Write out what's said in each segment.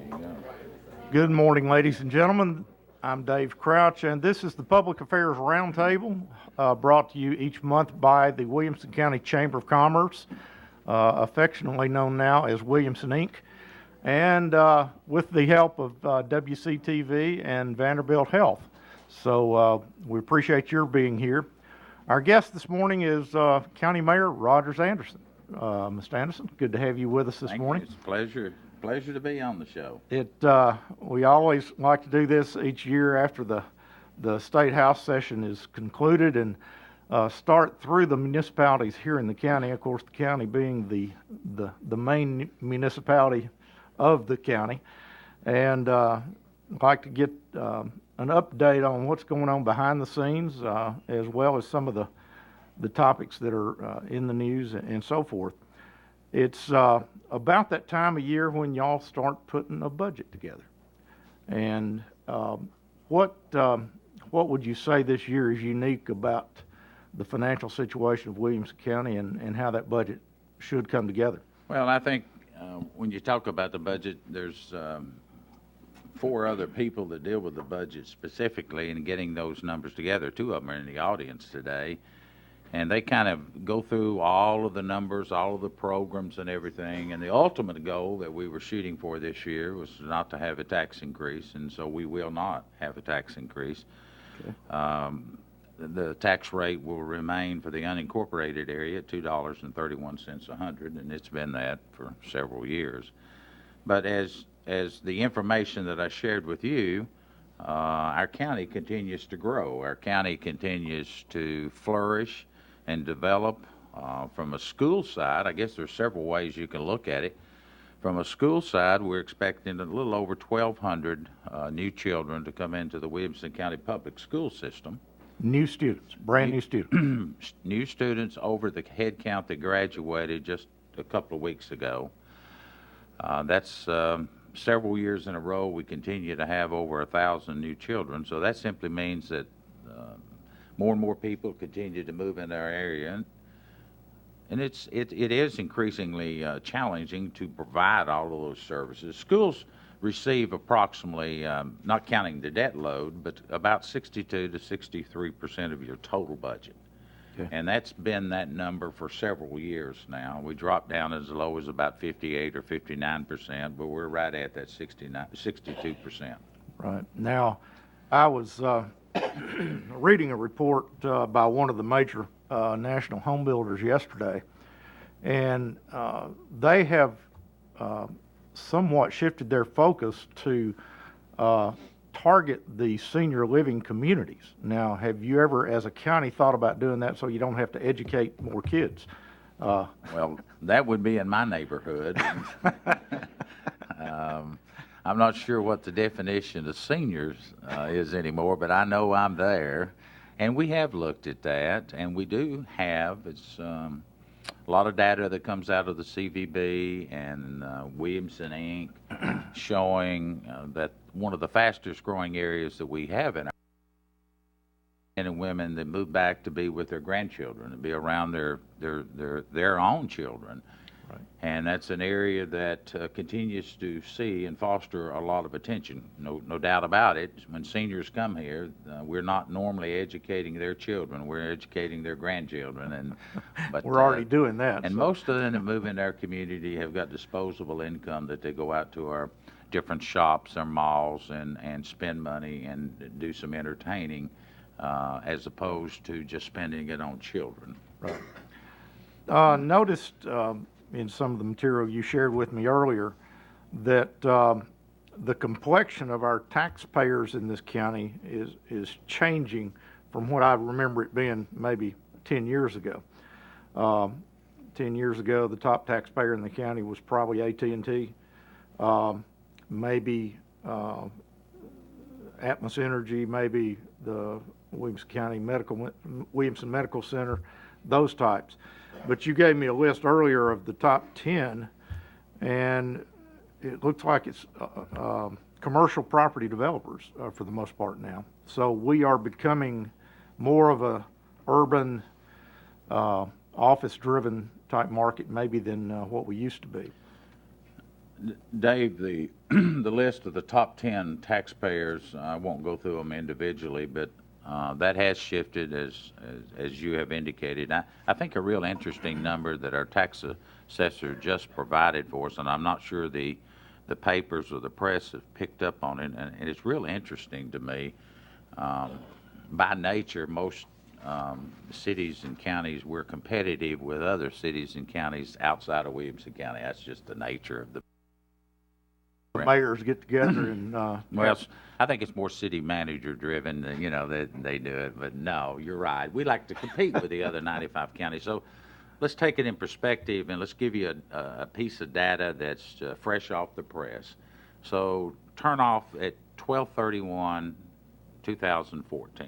you go. Good morning, ladies and gentlemen. I'm Dave Crouch, and this is the Public Affairs Roundtable, brought to you each month by the Williamson County Chamber of Commerce, affectionately known now as Williamson, Inc., and with the help of WCTV and Vanderbilt Health. So we appreciate your being here. Our guest this morning is County Mayor Rogers Anderson. Mr. Anderson, good to have you with us this morning. It's a pleasure to be on the show. We always like to do this each year after the State House session is concluded and start through the municipalities here in the county. Of course, the county being the main municipality of the county, and I'd like to get an update on what's going on behind the scenes, as well as some of the topics that are in the news and so forth. It's about that time of year when y'all start putting a budget together. And what would you say this year is unique about the financial situation of Williamson County and how that budget should come together? Well, I think when you talk about the budget, there's 4 other people that deal with the budget specifically and getting those numbers together. 2 of them are in the audience today. And they kind of go through all of the numbers, all of the programs and everything. And the ultimate goal that we were shooting for this year was not to have a tax increase, and so we will not have a tax increase. Okay. The tax rate will remain for the unincorporated area at $2.31 a hundred, and it's been that for several years. But as the information that I shared with you, our county continues to grow. Our county continues to flourish and develop. From a school side, I guess there's several ways you can look at it. From a school side, we're expecting a little over 1,200 new children to come into the Williamson County public school system. New students, brand new students. New students over the head count that graduated just a couple of weeks ago. That's several years in a row we continue to have over 1,000 new children, so that simply means that more and more people continue to move in our area, and it is increasingly challenging to provide all of those services. Schools receive approximately, not counting the debt load, but about 62 to 63% of your total budget. Okay. And that's been that number for several years now. We dropped down as low as about 58 or 59%, but we're right at that 62%. Right. Now, I was reading a report by one of the major national home builders yesterday, and they have somewhat shifted their focus to target the senior living communities. Now, have you ever, as a county, thought about doing that so you don't have to educate more kids? Well, that would be in my neighborhood. I'm not sure what the definition of seniors is anymore, but I know I'm there. And we have looked at that, and we do have, it's a lot of data that comes out of the CVB and Williamson, Inc., showing that one of the fastest growing areas that we have in our men and women that move back to be with their grandchildren and be around their own children. Right. And that's an area that continues to see and foster a lot of attention. No doubt about it. When seniors come here, we're not normally educating their children. We're educating their grandchildren. But we're already doing that. And most of them that move into our community have got disposable income that they go out to our different shops or malls and spend money and do some entertaining, as opposed to just spending it on children. Right. Noticed in some of the material you shared with me earlier that the complexion of our taxpayers in this county is changing from what I remember it being maybe 10 years ago. 10 years ago, the top taxpayer in the county was probably AT&T, maybe Atmos Energy, maybe the Williamson County Williamson Medical Center, those types. But you gave me a list earlier of the top 10, and it looks like it's commercial property developers for the most part now. So we are becoming more of a urban, office-driven type market maybe than what we used to be. Dave, the the list of the top 10 taxpayers, I won't go through them individually, but that has shifted as you have indicated. I think a real interesting number that our tax assessor just provided for us, and I'm not sure the papers or the press have picked up on it, and it's real interesting to me. By nature, most cities and counties, we're competitive with other cities and counties outside of Williamson County. That's just the nature of the mayors get together and, well, I think it's more city manager driven, that they do it. But no, you're right. We like to compete with the other 95 counties. So let's take it in perspective and let's give you a piece of data that's fresh off the press. So turn off at 12/31/2014.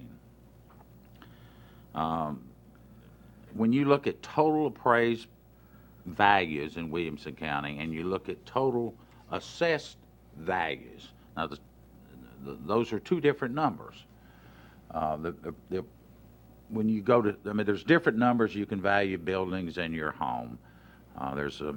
When you look at total appraised values in Williamson County and you look at total assessed values. Now, those are two different numbers. When you go to, there's different numbers you can value buildings in your home. There's a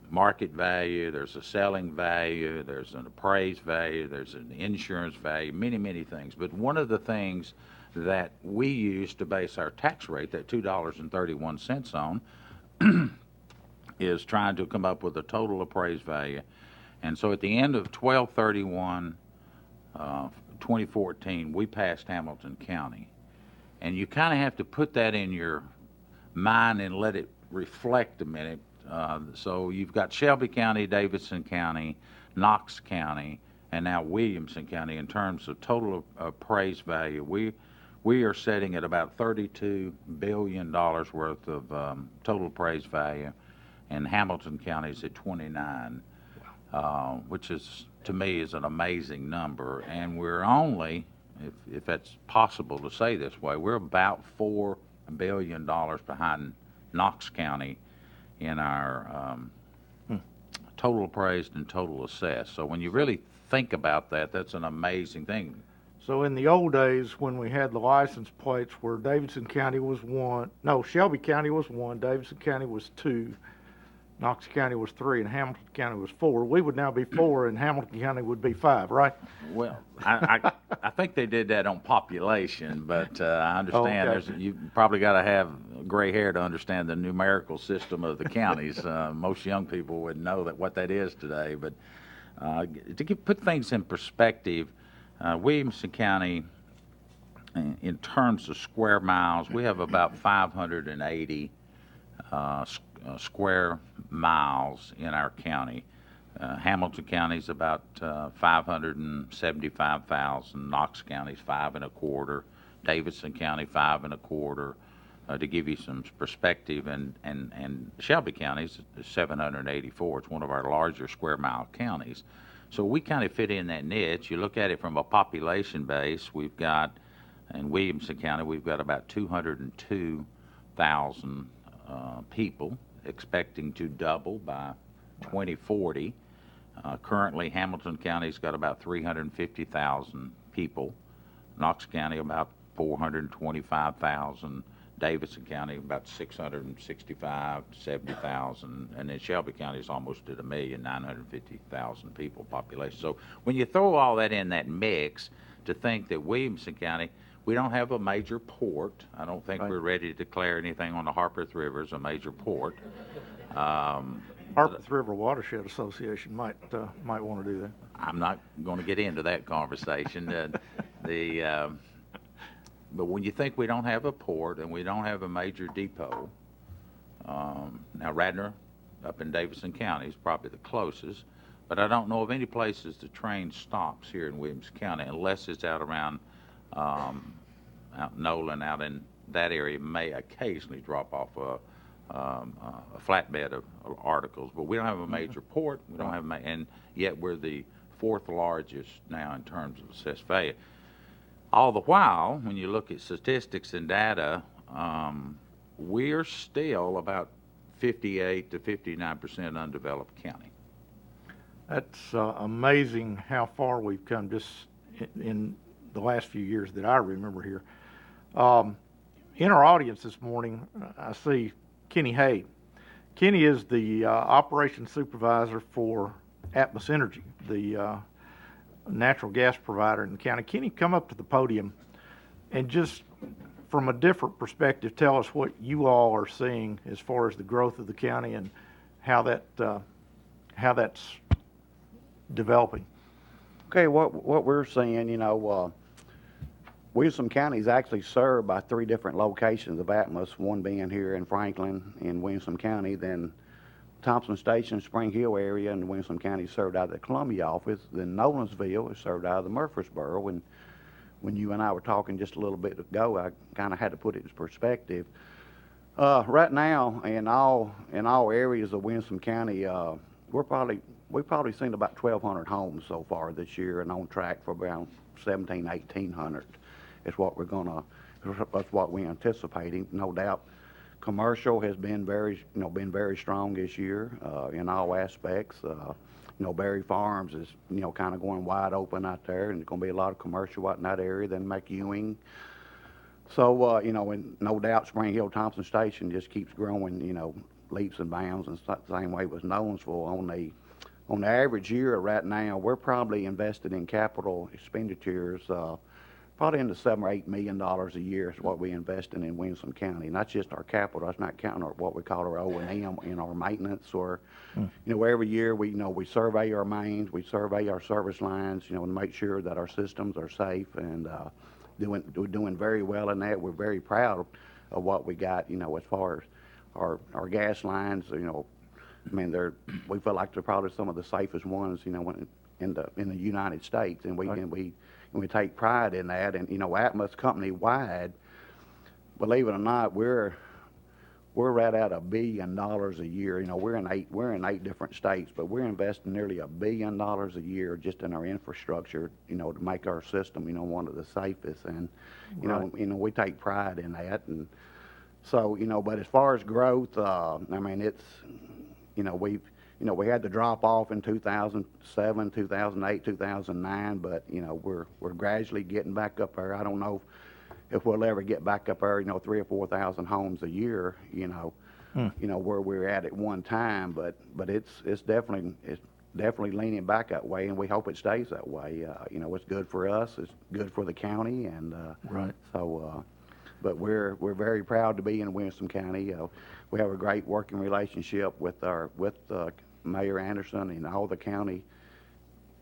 market value, there's a selling value, there's an appraised value, there's an insurance value, many, many things. But one of the things that we use to base our tax rate, that $2.31 on, is trying to come up with a total appraised value. And so at the end of 12/31/2014, we passed Hamilton County. And you kind of have to put that in your mind and let it reflect a minute. So you've got Shelby County, Davidson County, Knox County, and now Williamson County in terms of total appraised value. We are setting at about $32 billion worth of total appraised value, and Hamilton County is at 29, which is, to me, is an amazing number. And we're only, if that's possible to say this way, we're about $4 billion behind Knox County in our total appraised and total assessed. So when you really think about that, that's an amazing thing. so in the old days when we had the license plates where Davidson County was Shelby County was 1, Davidson County was 2, Knox County was 3, and Hamilton County was 4. We would now be 4, and Hamilton County would be 5, right? Well, I think they did that on population, but I understand you probably got to have gray hair to understand the numerical system of the counties. Most young people would know what that is today. But put things in perspective, Williamson County, in terms of square miles, we have about 580 square miles in our county. Hamilton County is about 575,000. Knox County is 5.25. Davidson County 5.25. To give you some perspective, and Shelby County is 784. It's one of our larger square mile counties. So we kind of fit in that niche. You look at it from a population base. We've got in Williamson County we've got about 202,000 people, expecting to double by 2040. Currently, Hamilton County's got about 350,000 people. Knox County about 425,000. Davidson County about 665 to 70,000, and then Shelby County is almost at 1,950,000 people population. So when you throw all that in that mix, to think that Williamson County, we don't have a major port. I don't think we're ready to declare anything on the Harpeth River as a major port. Harpeth River Watershed Association might want to do that. I'm not going to get into that conversation. But when you think we don't have a port and we don't have a major depot, now Radnor up in Davidson County is probably the closest, but I don't know of any places the train stops here in Williamson County unless it's out around out Nolan, out in that area, may occasionally drop off a flatbed of articles. But we don't have a major port. We don't have, and yet we're the 4th largest now in terms of assessed value. All the while, when you look at statistics and data, we're still about 58 to 59% undeveloped county. That's amazing how far we've come just in the last few years that I remember here. In our audience this morning, I see Kenny Hay. Kenny is the operations supervisor for Atmos Energy, the natural gas provider in the county. Can you come up to the podium and just from a different perspective tell us what you all are seeing as far as the growth of the county and how that's developing? Okay, what we're seeing, Williamson County is actually served by 3 different locations of Atmos, one being here in Franklin in Williamson County, then Thompson Station, Spring Hill area in Williamson County served out of the Columbia office, then Nolensville is served out of the Murfreesboro. And when you and I were talking just a little bit ago, I kind of had to put it in perspective. Right now, in all areas of Williamson County, we've probably seen about 1,200 homes so far this year, and on track for around 1,800 is what that's what we're anticipating. No doubt, commercial has been very strong this year in all aspects. Berry Farms is kind of going wide open out there, and there's going to be a lot of commercial out in that area. Then McEwing. So and no doubt, Spring Hill Thompson Station just keeps growing, leaps and bounds, and the same way with Nolensville. On the average year right now, we're probably invested in capital expenditures probably in the $7 or $8 million a year is what we invest in Williamson County. And that's just our capital. That's not counting what we call our O&M in our maintenance or, every year we survey our mains, we survey our service lines, to make sure that our systems are safe, and we're doing very well in that. We're very proud of what we got, as far as our gas lines, we feel like they're probably some of the safest ones, in the United States, and we take pride in that. And Atmos company wide, believe it or not, we're right at $1 billion a year. We're in 8 different states, but we're investing nearly $1 billion a year just in our infrastructure, to make our system, one of the safest. And we take pride in that. And so but as far as growth, it's we had to drop off in 2007, 2008, 2009, but we're gradually getting back up there. I don't know if we'll ever get back up there, 3,000 or 4,000 homes a year, where we're at one time, but it's definitely leaning back that way, and we hope it stays that way. It's good for us, it's good for the county, and Right. So but we're very proud to be in Williamson County. We have a great working relationship with Mayor Anderson and all the county,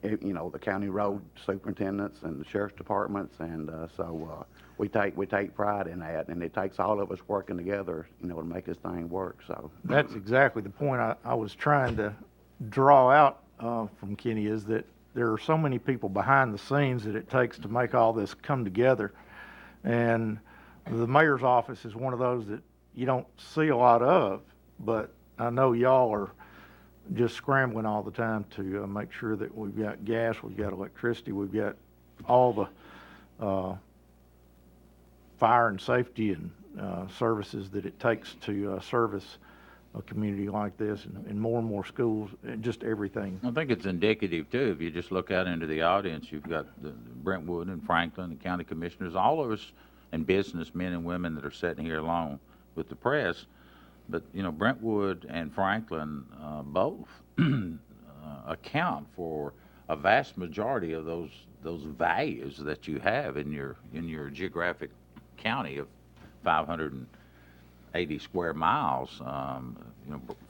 the county road superintendents and the sheriff's departments, and so we take pride in that, and it takes all of us working together, to make this thing work. So That's exactly the point I was trying to draw out from Kenny, is that there are so many people behind the scenes that it takes to make all this come together. And the mayor's office is one of those that you don't see a lot of, but I know y'all are just scrambling all the time to make sure that we've got gas, we've got electricity, we've got all the fire and safety and services that it takes to service a community like this, and more schools, and just everything. I think it's indicative, too. If you just look out into the audience, you've got the Brentwood and Franklin, the county commissioners, all of us, and businessmen and women that are sitting here along with the press. But, Brentwood and Franklin both account for a vast majority of those values that you have in your geographic county of 580 square miles.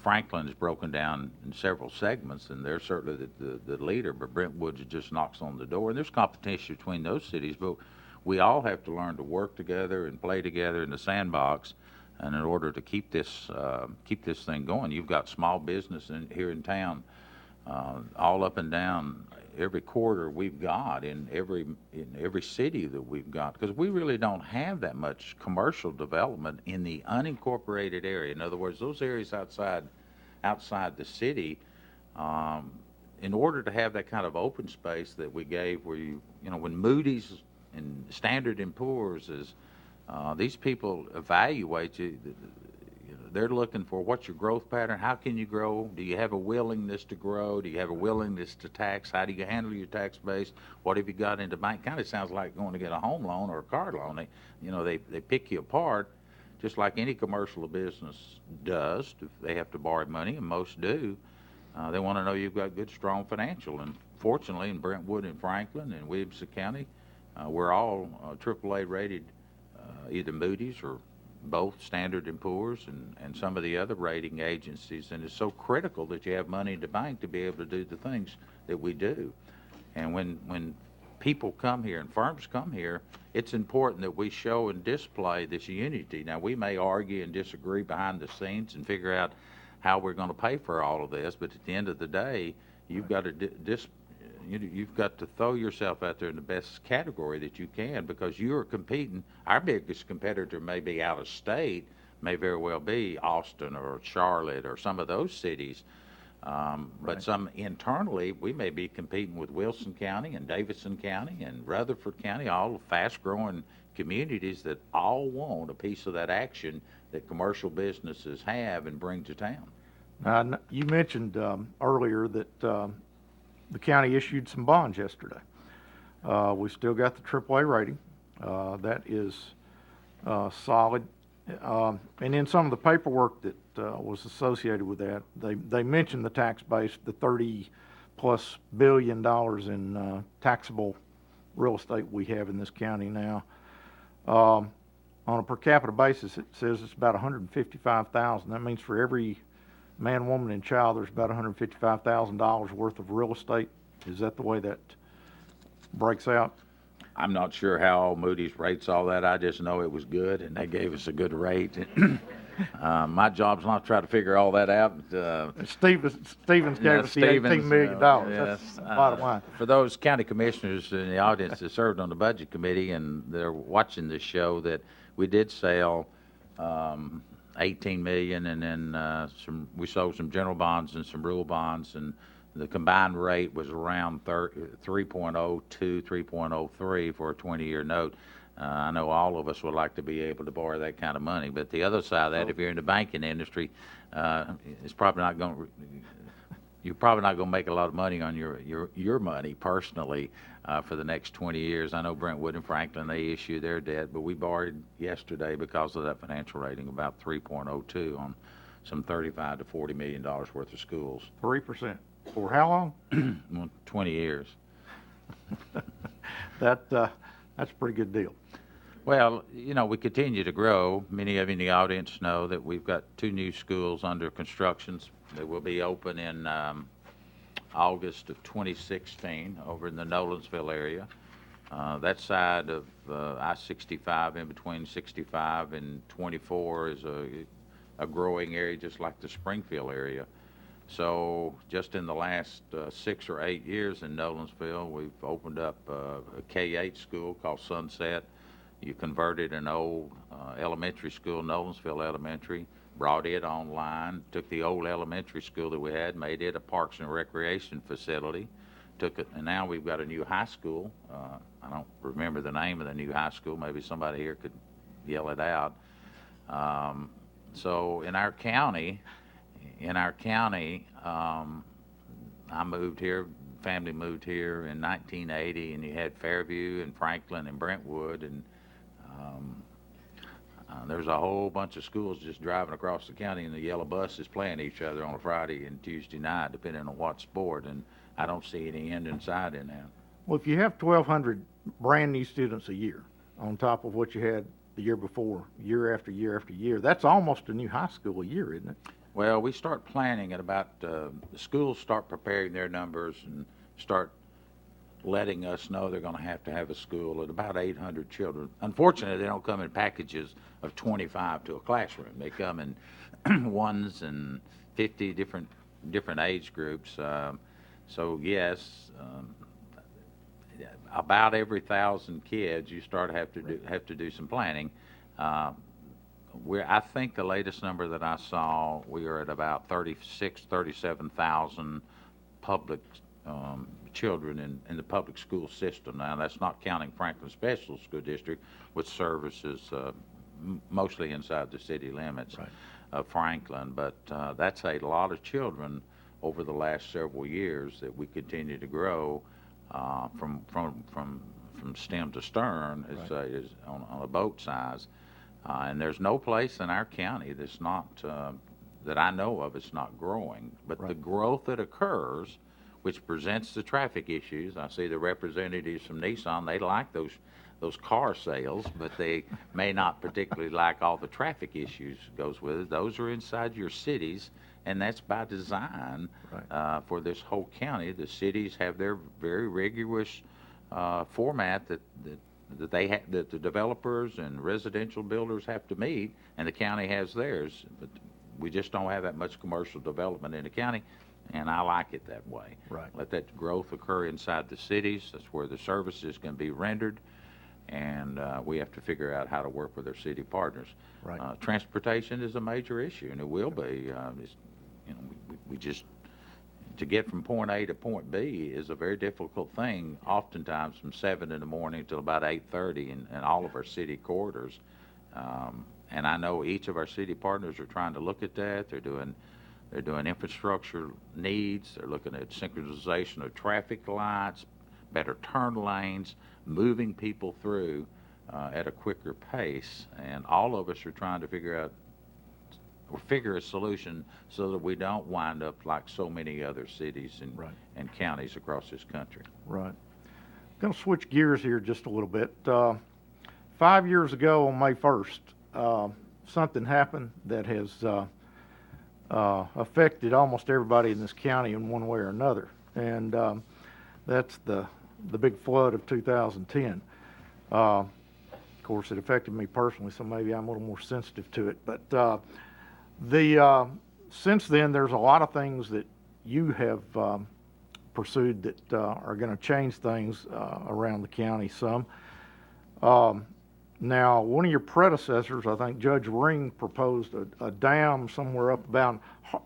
Franklin is broken down in several segments, and they're certainly the leader, but Brentwood just knocks on the door. And there's competition between those cities, but we all have to learn to work together and play together in the sandbox. And in order to keep this thing going, you've got small business here in town, all up and down every quarter we've got in every city that we've got, because we really don't have that much commercial development in the unincorporated area. In other words, those areas outside the city, in order to have that kind of open space that we gave, where when Moody's and Standard & Poor's is these people evaluate you. They're looking for what's your growth pattern, how can you grow, do you have a willingness to grow, do you have a willingness to tax, how do you handle your tax base, what have you got into bank. Kind of sounds like going to get a home loan or a car loan. They pick you apart, just like any commercial business does. If they have to borrow money, and most do. They want to know you've got good, strong financial. And fortunately, in Brentwood and Franklin and Williamson County, we're all AAA rated, either Moody's or both Standard & Poor's and some of the other rating agencies. And it's so critical that you have money in the bank to be able to do the things that we do. And when people come here and firms come here, it's important that we show and display this unity. Now, we may argue and disagree behind the scenes and figure out how we're going to pay for all of this, but at the end of the day, you've got to you've got to throw yourself out there in the best category that you can, because you are competing. Our biggest competitor may be out of state, may very well be Austin or Charlotte or some of those cities. But some internally, we may be competing with Wilson County and Davidson County and Rutherford County, all fast-growing communities that all want a piece of that action that commercial businesses have and bring to town. Now, you mentioned earlier that the county issued some bonds yesterday. We still got the AAA rating. That is solid. And in some of the paperwork that was associated with that, they mentioned the tax base, the $30+ billion in taxable real estate we have in this county now. On a per capita basis, it says it's about $155,000. That means for every man, woman, and child, there's about $155,000 worth of real estate. Is that the way that breaks out? I'm not sure how Moody's rates all that. I just know it was good, and they gave us a good rate. My job's not to try to figure all that out. Stevens gave us the $18 million. Yes. That's the bottom line. For those county commissioners in the audience that served on the budget committee and they're watching this show, that we did sell $18 million, and then we sold some general bonds and some rural bonds, and the combined rate was around 3.02, 3.03 for a 20-year note. I know all of us would like to be able to borrow that kind of money, but the other side of that, if you're in the banking industry, it's probably not going. You're probably not going to make a lot of money on your money personally for the next 20 years. I know Brentwood and Franklin, they issue their debt, but we borrowed yesterday because of that financial rating about 3.02 on some $35 to $40 million worth of schools. 3%. For how long? Well, 20 years. That's a pretty good deal. Well, we continue to grow. Many of you in the audience know that we've got 2 new schools under construction. They will be open in August of 2016 over in the Nolensville area. That side of I-65, in between 65 and 24, is a growing area just like the Springfield area. So just in the last 6 or 8 years in Nolensville, we've opened up a K-8 school called Sunset. You converted an old elementary school, Nolensville Elementary, brought it online, took the old elementary school that we had, made it a parks and recreation facility, took it, and now we've got a new high school. I don't remember the name of the new high school. Maybe somebody here could yell it out. So in our county, I moved here, family moved here in 1980, and you had Fairview and Franklin and Brentwood, and there's a whole bunch of schools just driving across the county in the yellow buses playing each other on a Friday and Tuesday night, depending on what sport, and I don't see any end in sight in that. Well, if you have 1,200 brand new students a year on top of what you had the year before, year after year after year, that's almost a new high school a year, isn't it? Well, we start planning at about, the schools start preparing their numbers and start letting us know they're going to have a school at about 800 children. Unfortunately, they don't come in packages of 25 to a classroom. They come in ones and 50 different age groups. So yes, about every 1,000 kids, you start have to do some planning. I think the latest number that I saw, we are at about 37,000 public children in the public school system. Now, that's not counting Franklin Special School District, which services mostly inside the city limits of Franklin. But that's a lot of children over the last several years that we continue to grow from stem to stern is on a boat size. And there's no place in our county that's not that I know of, it's not growing. But the Right. growth that occurs, which presents the traffic issues, I see the representatives from Nissan, they like those car sales, but they may not particularly like all the traffic issues goes with it. Those are inside your cities, and that's by design. Right. For this whole county. The cities have their very rigorous format that the developers and residential builders have to meet, and the county has theirs. But we just don't have that much commercial development in the county, and I like it that way. Right. Let that growth occur inside the cities. That's where the services can be rendered, and we have to figure out how to work with our city partners. Right. Transportation is a major issue, and it will be. We just, to get from point A to point B is a very difficult thing, oftentimes from 7 in the morning till about 8:30 in all of our city corridors. And I know each of our city partners are trying to look at that. They're doing infrastructure needs. They're looking at synchronization of traffic lights, better turn lanes, moving people through at a quicker pace. And all of us are trying to figure a solution so that we don't wind up like so many other cities Right. and counties across this country. Right. Going to switch gears here just a little bit. 5 years ago on May 1st, something happened that has affected almost everybody in this county in one way or another, and that's the big flood of 2010. Of course, it affected me personally, so maybe I'm a little more sensitive to it. But since then, there's a lot of things that you have pursued that are going to change things around the county some. Now, one of your predecessors, I think Judge Ring, proposed a dam somewhere up about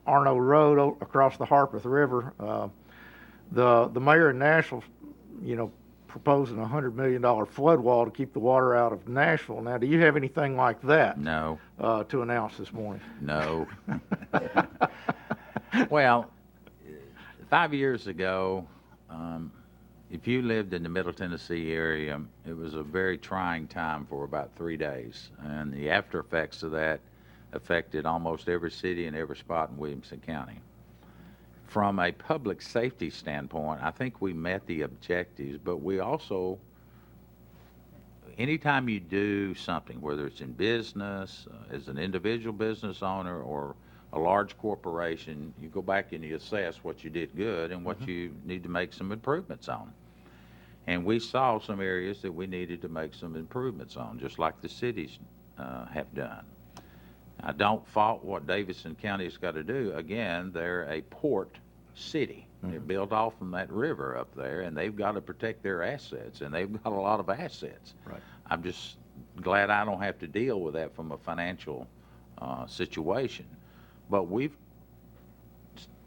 Arno Road across the Harpeth River. The mayor of Nashville, proposing a $100 million flood wall to keep the water out of Nashville. Now, do you have anything like that? No. To announce this morning? No. Well, 5 years ago, if you lived in the Middle Tennessee area, it was a very trying time for about 3 days. And the after effects of that affected almost every city and every spot in Williamson County. From a public safety standpoint, I think we met the objectives, but we also, anytime you do something, whether it's in business, as an individual business owner, or a large corporation, you go back and you assess what you did good and what you need to make some improvements on. And we saw some areas that we needed to make some improvements on, just like the cities have done. I don't fault what Davidson County's got to do. Again, they're a port city. They're built off from that river up there, and they've got to protect their assets, and they've got a lot of assets. Right. I'm just glad I don't have to deal with that from a financial situation. But we've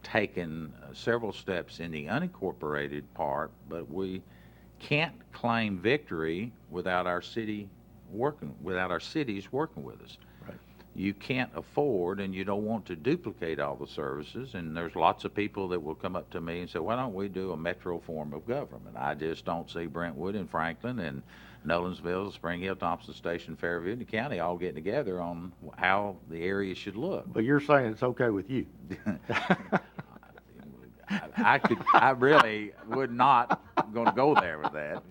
taken several steps in the unincorporated part, but we can't claim victory without our cities working with us. Right. You can't afford, and you don't want to duplicate all the services, and there's lots of people that will come up to me and say, why don't we do a metro form of government? I just don't see Brentwood and Franklin and Nolensville, Spring Hill, Thompson Station, Fairview, and the county all getting together on how the area should look. But you're saying it's okay with you? I really would not going to go there with that.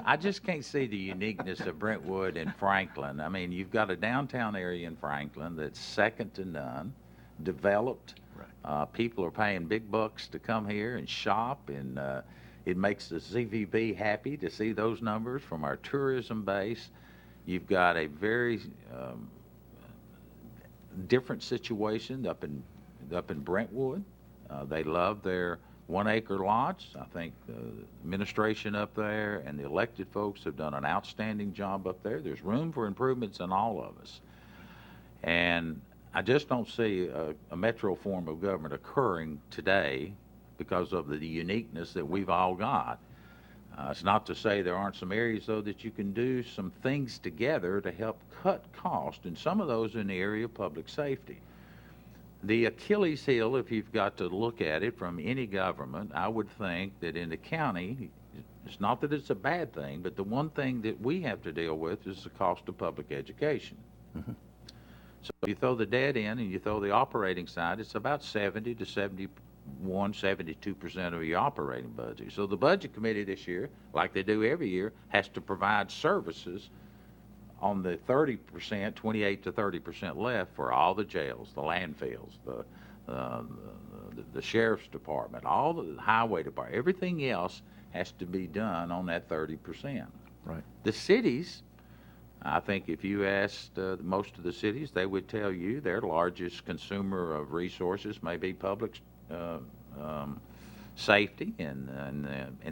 I just can't see the uniqueness of Brentwood and Franklin. I mean, you've got a downtown area in Franklin that's second to none, developed. Right. People are paying big bucks to come here and shop, and it makes the CVB happy to see those numbers from our tourism base. You've got a very different situation up in Brentwood. They love their 1 acre lots. I think the administration up there and the elected folks have done an outstanding job up there. There's room for improvements in all of us. And I just don't see a metro form of government occurring today because of the uniqueness that we've all got. It's not to say there aren't some areas, though, that you can do some things together to help cut cost, and some of those in the area of public safety. The Achilles heel, if you've got to look at it from any government, I would think that in the county, it's not that it's a bad thing, but the one thing that we have to deal with is the cost of public education. So if you throw the debt in and you throw the operating side, it's about 70 to 71, 72% of your operating budget. So the budget committee this year, like they do every year, has to provide services on the 30%, 28 to 30% left for all the jails, the landfills, the sheriff's department, all the highway department. Everything else has to be done on that 30%. Right. The cities, I think if you asked most of the cities, they would tell you their largest consumer of resources may be public safety and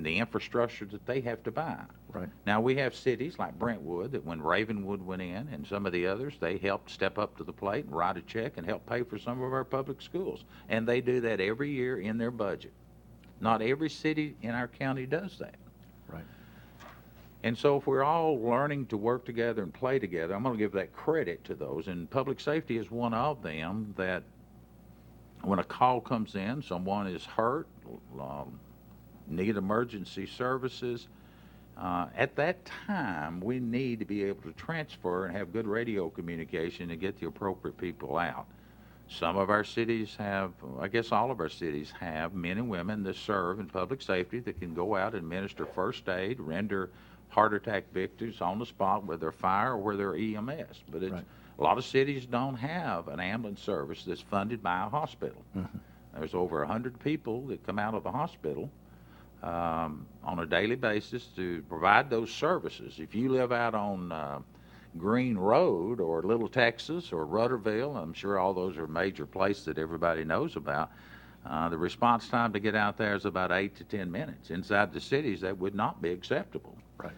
the infrastructure that they have to buy. Right. Now, we have cities like Brentwood that when Ravenwood went in and some of the others, they helped step up to the plate and write a check and help pay for some of our public schools. And they do that every year in their budget. Not every city in our county does that. Right. And so if we're all learning to work together and play together, I'm going to give that credit to those. And public safety is one of them that when a call comes in, someone is hurt, need emergency services, at that time, we need to be able to transfer and have good radio communication and get the appropriate people out. Some of our cities have, I guess all of our cities have, men and women that serve in public safety that can go out and administer first aid, render heart attack victims on the spot, whether they're fire or whether they're EMS. But it's, a lot of cities don't have an ambulance service that's funded by a hospital. Mm-hmm. There's over 100 people that come out of the hospital on a daily basis to provide those services. If you live out on Green Road or Little Texas or Rudderville, I'm sure all those are major places that everybody knows about, the response time to get out there is about 8 to 10 minutes. Inside the cities, that would not be acceptable. Right.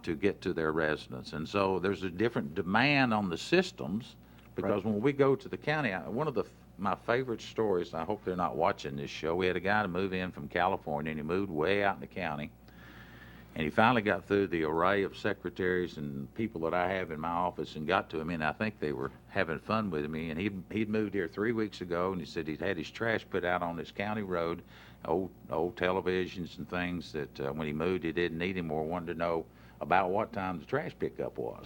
To get to their residents. And so there's a different demand on the systems because when we go to the county, one of my favorite stories, I hope they're not watching this show, we had a guy to move in from California, and he moved way out in the county, and he finally got through the array of secretaries and people that I have in my office and got to him, and I think they were having fun with me, and he'd moved here 3 weeks ago, and he said he'd had his trash put out on this county road, old televisions and things that when he moved he didn't need anymore, wanted to know about what time the trash pickup was.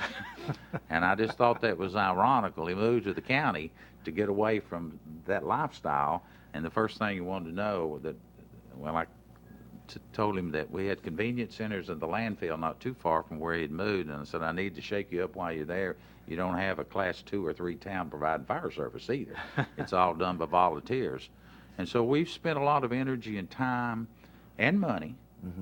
And I just thought that was ironical. He moved to the county to get away from that lifestyle, and the first thing he wanted to know that, well, I told him that we had convenience centers in the landfill not too far from where he'd moved, and I said, I need to shake you up while you're there. You don't have a class 2 or 3 town providing fire service either. It's all done by volunteers. And so we've spent a lot of energy and time and money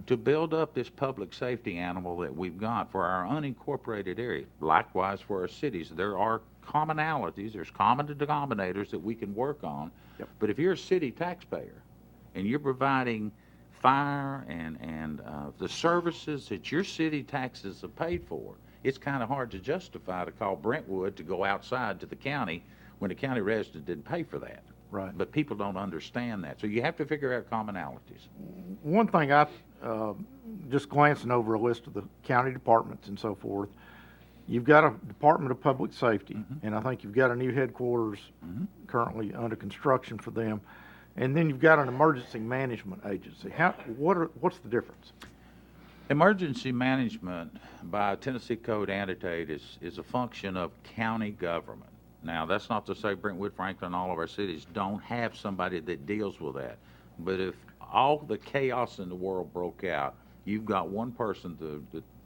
to build up this public safety animal that we've got for our unincorporated area. Likewise for our cities, there are commonalities, there's common denominators that we can work on. Yep. But if you're a city taxpayer and you're providing fire and the services that your city taxes have paid for, it's kind of hard to justify to call Brentwood to go outside to the county when the county resident didn't pay for that. Right. But people don't understand that. So you have to figure out commonalities. One thing just glancing over a list of the county departments and so forth, you've got a Department of Public Safety, and I think you've got a new headquarters currently under construction for them, and then you've got an emergency management agency. What's the difference? Emergency management by Tennessee Code annotate is a function of county government. Now, that's not to say Brentwood, Franklin, all of our cities don't have somebody that deals with that. But if all the chaos in the world broke out, you've got one person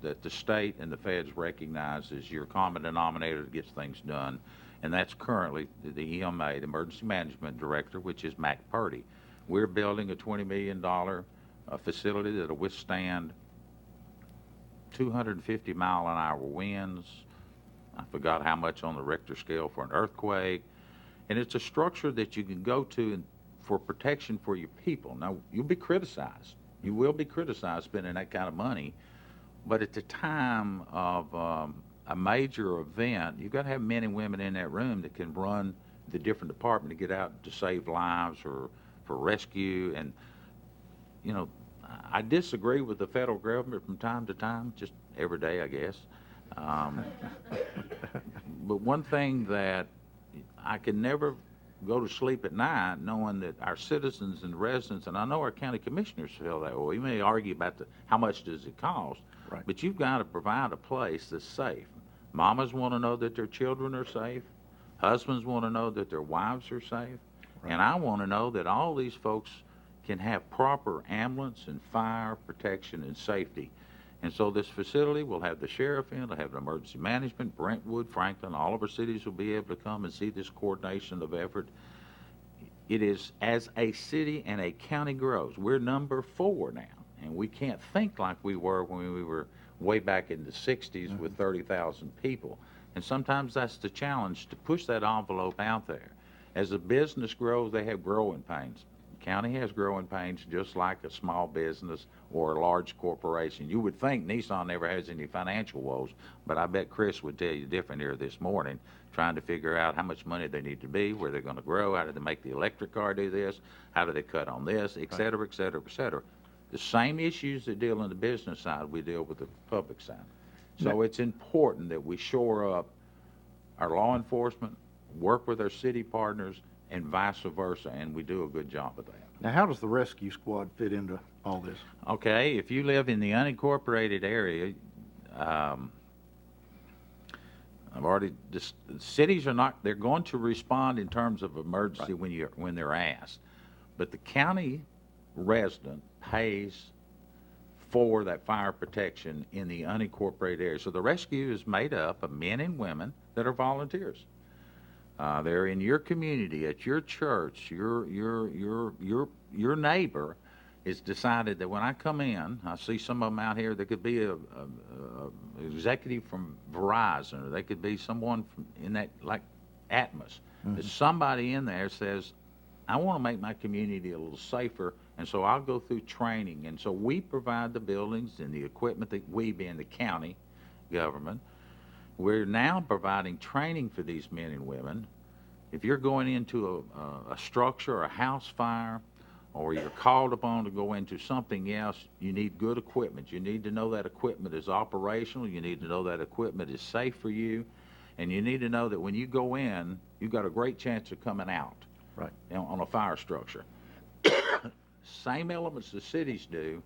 that the state and the feds recognize as your common denominator that gets things done, and that's currently the EMA, the Emergency Management Director, which is Mac Purdy. We're building a $20 million facility that'll withstand 250-mile-an-hour winds. I forgot how much on the Richter scale for an earthquake. And it's a structure that you can go to for protection for your people. Now, you'll be criticized. You will be criticized spending that kind of money. But at the time of a major event, you've got to have men and women in that room that can run the different department to get out to save lives or for rescue. And, you know, I disagree with the federal government from time to time, just every day, I guess. But one thing that I can never go to sleep at night knowing that our citizens and residents, and I know our county commissioners feel that way. We may argue about how much does it cost, right, but you've got to provide a place that's safe. Mamas want to know that their children are safe. Husbands want to know that their wives are safe. And I want to know that all these folks can have proper ambulance and fire protection and safety. And so this facility will have the sheriff in, it'll have the emergency management, Brentwood, Franklin, all of our cities will be able to come and see this coordination of effort. It is, as a city and a county grows, we're number 4 now, and we can't think like we were when we were way back in the 60s with 30,000 people. And sometimes that's the challenge, to push that envelope out there. As a business grows, they have growing pains. The county has growing pains just like a small business or a large corporation. You would think Nissan never has any financial woes, but I bet Chris would tell you different here this morning, trying to figure out how much money they need to be, where they're going to grow, how do they make the electric car do this, how do they cut on this, et cetera, et cetera, et cetera. The same issues that deal on the business side, we deal with the public side. So it's important that we shore up our law enforcement, work with our city partners, and vice versa, and we do a good job of that. Now, how does the rescue squad fit into all this? Okay, if you live in the unincorporated area, I've already, cities are not, they're going to respond in terms of emergency when they're asked. But the county resident pays for that fire protection in the unincorporated area. So the rescue is made up of men and women that are volunteers. They're in your community, at your church, your neighbor has decided that when I come in, I see some of them out here, there could be a executive from Verizon, or they could be someone from in that, like Atmos. There's somebody in there says, I want to make my community a little safer, and so I'll go through training. And so we provide the buildings and the equipment, that we being the county government. We're now providing training for these men and women. If you're going into a structure or a house fire, or you're called upon to go into something else, you need good equipment. You need to know that equipment is operational. You need to know that equipment is safe for you. And you need to know that when you go in, you've got a great chance of coming out on a fire structure. Same elements the cities do.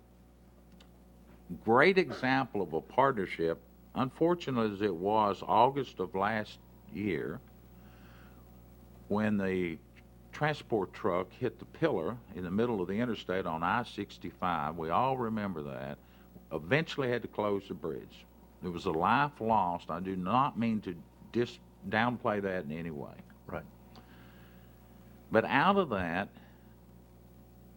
Great example of a partnership. Unfortunate as it was, August of last year, when the transport truck hit the pillar in the middle of the interstate on I-65, we all remember that, eventually had to close the bridge. There was a life lost. I do not mean to downplay that in any way. Right. But out of that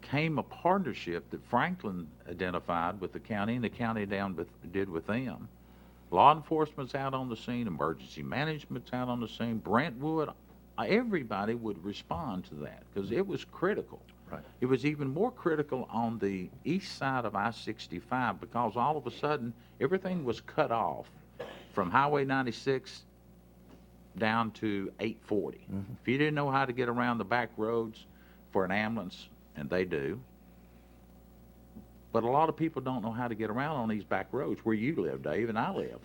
came a partnership that Franklin identified with the county, and the county did with them. Law enforcement's out on the scene, emergency management's out on the scene, Brentwood, everybody would respond to that because it was critical. Right. It was even more critical on the east side of I-65 because all of a sudden everything was cut off from Highway 96 down to 840. If you didn't know how to get around the back roads for an ambulance, and they do, but a lot of people don't know how to get around on these back roads where you live, Dave, and I live.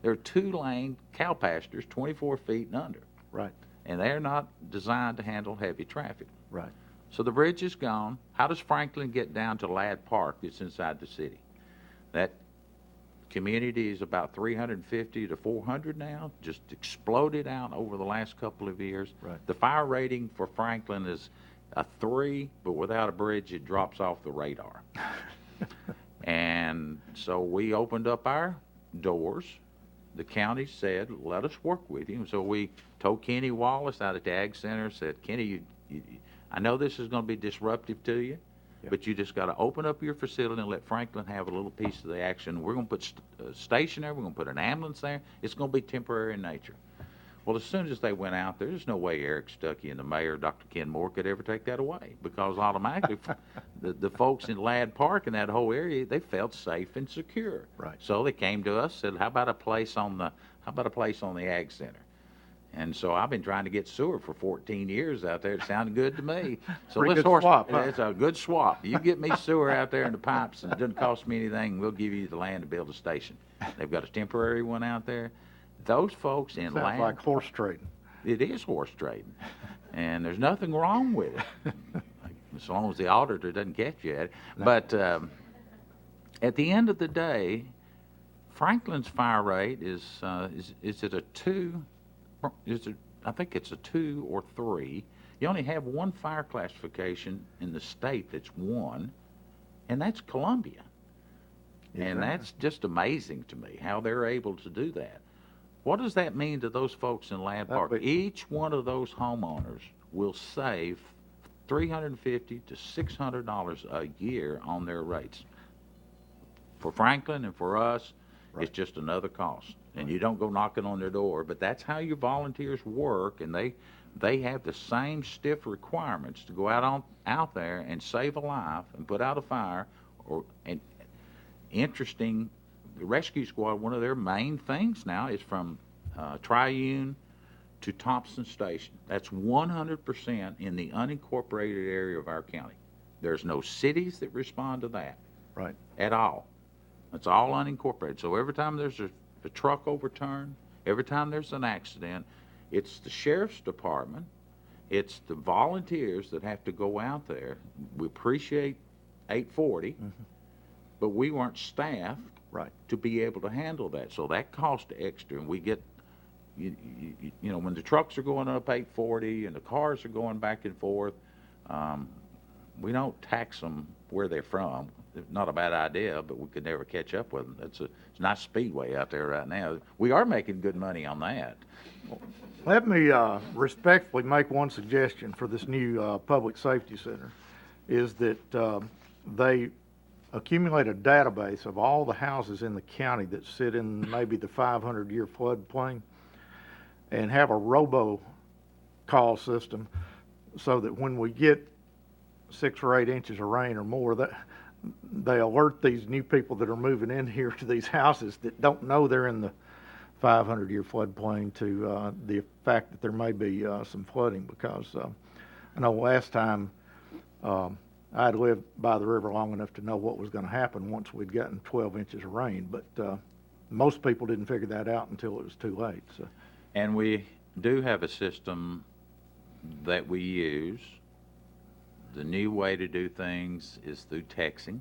They're 2-lane cow pastures, 24 feet and under. Right. And they're not designed to handle heavy traffic. Right. So the bridge is gone. How does Franklin get down to Ladd Park that's inside the city? That community is about 350 to 400 now, just exploded out over the last couple of years. Right. The fire rating for Franklin is a 3, but without a bridge, it drops off the radar. And so we opened up our doors. The county said, let us work with you. So we told Kenny Wallace out at the Ag Center, said, Kenny, I know this is going to be disruptive to you, but you just got to open up your facility and let Franklin have a little piece of the action. We're going to put a station there. We're going to put an ambulance there. It's going to be temporary in nature. Well, as soon as they went out there, there's no way Eric Stuckey and the mayor, Dr. Ken Moore, could ever take that away because automatically the folks in Ladd Park and that whole area, they felt safe and secure. Right. So they came to us, said, how about a place on the Ag Center? And so I've been trying to get sewer for 14 years out there. It sounded good to me. So Pretty good swap, huh? It's a good swap. You get me sewer out there in the pipes, and it doesn't cost me anything, and we'll give you the land to build a station. They've got a temporary one out there. Those folks in Sounds like horse trading. It is horse trading, and there's nothing wrong with it, as long as the auditor doesn't catch you at it. But at the end of the day, Franklin's fire rate is at a 2. Is it I think it's a 2 or 3. You only have one fire classification in the state that's 1, and that's Columbia. And that's just amazing to me how they're able to do that. What does that mean to those folks in Land Park? Each one of those homeowners will save $350 to $600 a year on their rates. For Franklin and for us, it's just another cost. And you don't go knocking on their door, but that's how your volunteers work, and they have the same stiff requirements to go out there and save a life and put out a fire. Interesting, the rescue squad, one of their main things now is from Triune to Thompson Station. That's 100% in the unincorporated area of our county. There's no cities that respond to that at all. It's all unincorporated. So every time there's a truck overturned, every time there's an accident, it's the sheriff's department, it's the volunteers that have to go out there. We appreciate 840, but we weren't staffed to be able to handle that. So that cost extra, and we get, you know, when the trucks are going up 840 and the cars are going back and forth, we don't tax them where they're from. Not a bad idea, but we could never catch up with them. It's a nice speedway out there right now. We are making good money on that. Let me respectfully make one suggestion for this new public safety center, is that they accumulate a database of all the houses in the county that sit in maybe the 500-year floodplain, and have a robo-call system so that when we get 6 or 8 inches of rain or more, that they alert these new people that are moving in here to these houses that don't know they're in the 500-year floodplain to the fact that there may be some flooding, because I know last time I had lived by the river long enough to know what was going to happen once we'd gotten 12 inches of rain, but most people didn't figure that out until it was too late. So. And we do have a system that we use. The new way to do things is through texting.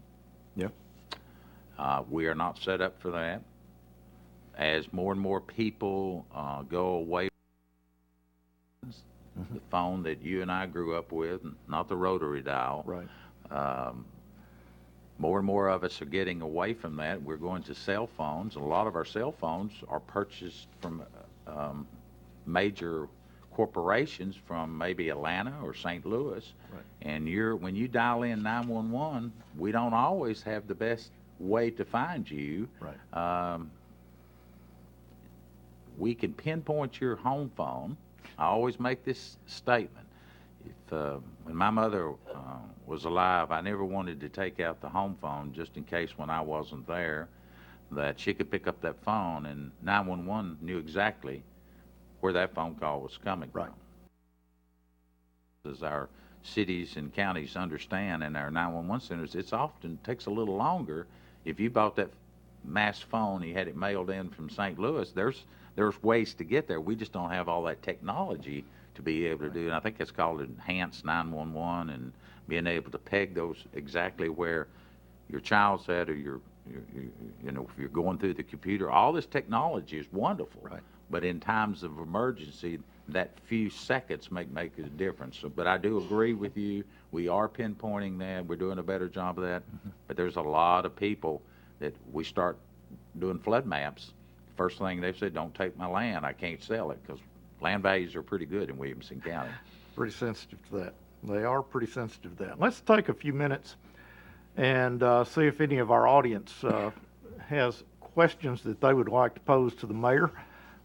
Yep. We are not set up for that. As more and more people go away from the phone that you and I grew up with, not the rotary dial. More and more of us are getting away from that. We're going to cell phones. A lot of our cell phones are purchased from major corporations from maybe Atlanta or St. Louis, and when you dial in 911, we don't always have the best way to find you. We can pinpoint your home phone. I always make this statement. When my mother was alive, I never wanted to take out the home phone just in case when I wasn't there that she could pick up that phone, and 911 knew exactly where that phone call was coming from. As our cities and counties understand, and our 911 centers, it often takes a little longer. If you bought that mass phone, you had it mailed in from St. Louis, there's ways to get there. We just don't have all that technology to be able to do, and I think it's called enhanced 911, and being able to peg those exactly where your child's at, or you know, if you're going through the computer. All this technology is wonderful. But in times of emergency, that few seconds make a difference. So, but I do agree with you. We are pinpointing that. We're doing a better job of that. But there's a lot of people that we start doing flood maps. First thing they've said, don't take my land. I can't sell it, because land values are pretty good in Williamson County. Pretty sensitive to that. They are pretty sensitive to that. Let's take a few minutes and see if any of our audience has questions that they would like to pose to the mayor.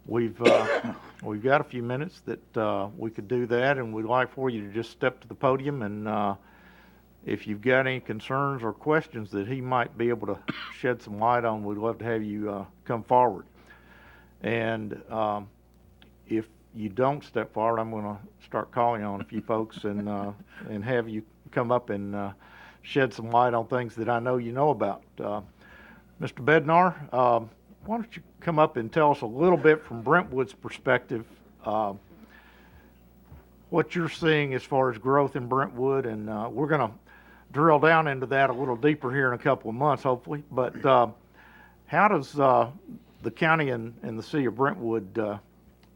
We've got a few minutes that we could do that, and we'd like for you to just step to the podium, and if you've got any concerns or questions that he might be able to shed some light on, we'd love to have you come forward. And if you don't step forward, I'm going to start calling on a few folks and have you come up and shed some light on things that I know you know about. Mr. Bednar, why don't you come up and tell us a little bit from Brentwood's perspective, what you're seeing as far as growth in Brentwood, and we're going to drill down into that a little deeper here in a couple of months, hopefully. But how does the county and the city of Brentwood